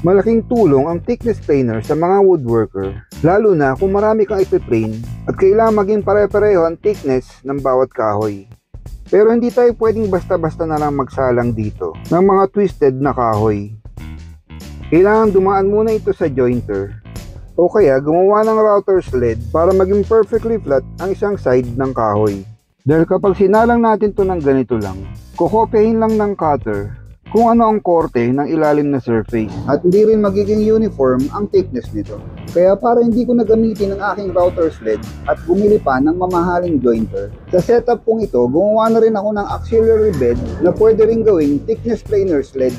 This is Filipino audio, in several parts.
Malaking tulong ang thickness planer sa mga woodworker, lalo na kung marami kang ipiplane at kailangan maging pare-pareho ang thickness ng bawat kahoy. Pero hindi tayo pwedeng basta-basta na lang magsalang dito ng mga twisted na kahoy. Kailangan dumaan muna ito sa jointer o kaya gumawa ng router sled para maging perfectly flat ang isang side ng kahoy. Dahil kapag sinalang natin to ng ganito lang, kukopyahin lang ng cutter kung ano ang korte ng ilalim na surface at hindi rin magiging uniform ang thickness nito. Kaya para hindi ko nagamitin ang aking router sled at bumili pa ng mamahaling jointer, sa setup kong ito gumawa na rin ako ng auxiliary bed na pwede rin gawing thickness planer sled.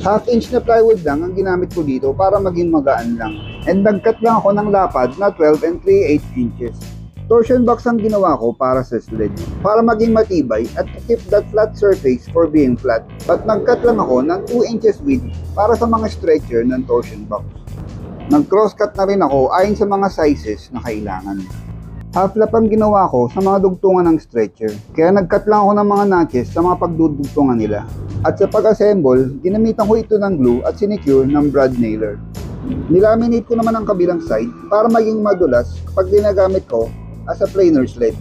Half-inch na plywood lang ang ginamit ko dito para maging magaan lang, and nagcut lang ako ng lapad na 12 and 3/8 inches. Torsion box ang ginawa ko para sa sled, para maging matibay at to keep that flat surface for being flat. But nag-cut lang ako ng 2 inches width para sa mga stretcher ng torsion box. Nag-cross cut na rin ako ayon sa mga sizes na kailangan. Half lap ang ginawa ko sa mga dugtungan ng stretcher, kaya nag-cut lang ako ng mga notches sa mga pagdudugtungan nila. At sa pag-assemble, ginamitan ko ito ng glue at sinecure ng brad nailer. Nilaminate ko naman ang kabilang side para maging madulas kapag ginagamit ko as a planer sled.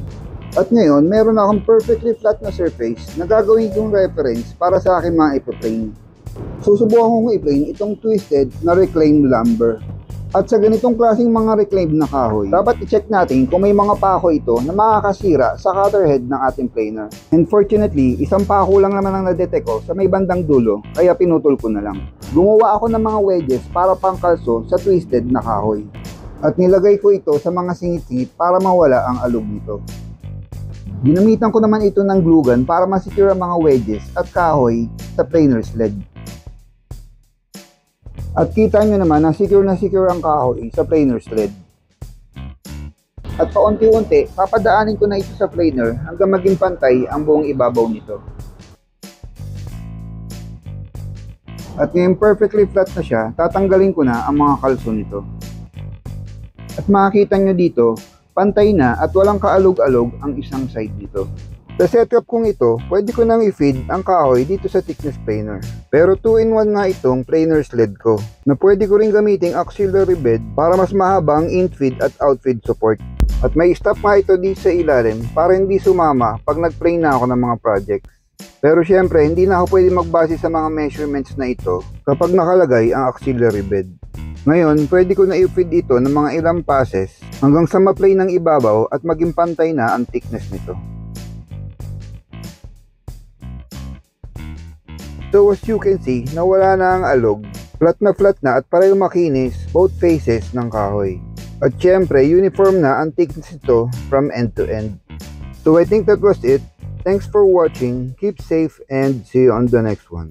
At ngayon, meron akong perfectly flat na surface na gagawin kong reference para sa aking mga ipa-plane. Susubukan kong i-plane itong twisted na reclaimed lumber. At sa ganitong klaseng mga reclaimed na kahoy, dapat i-check natin kung may mga pako ito na makakasira sa cutter head ng ating planer. Unfortunately, isang pako lang naman ang na-detect ko sa may bandang dulo, kaya pinutol ko na lang. Gumawa ako ng mga wedges para pangkalso sa twisted na kahoy. At nilagay ko ito sa mga singit-singit para mawala ang alog nito. Ginamitan ko naman ito ng glue gun para masecure ang mga wedges at kahoy sa planer sled. At kita nyo naman na secure ang kahoy sa planer sled. At paunti-unti, papadaanin ko na ito sa planer hanggang maging pantay ang buong ibabaw nito. At ngayon perfectly flat na siya, tatanggalin ko na ang mga kalso nito. At makikita nyo dito, pantay na at walang kaalog-alog ang isang side nito. Sa setup kong ito, pwede ko nang i-feed ang kahoy dito sa thickness planer. Pero 2-in-1 nga itong planer sled ko, na pwede ko rin gamiting auxiliary bed para mas mahaba ang in-feed at out-feed support. At may stop nga ito dito sa ilalim para hindi sumama pag nag-plane na ako ng mga projects. Pero syempre, hindi na ako pwede magbase sa mga measurements na ito kapag nakalagay ang auxiliary bed. Ngayon, pwede ko na i-feed ito ng mga ilang passes hanggang sa ma-play ng ibabaw at maging pantay na ang thickness nito. So as you can see, nawala na ang alog, flat na at pareho makinis both faces ng kahoy. At syempre, uniform na ang thickness nito from end to end. So I think that was it. Thanks for watching, keep safe, and see you on the next one.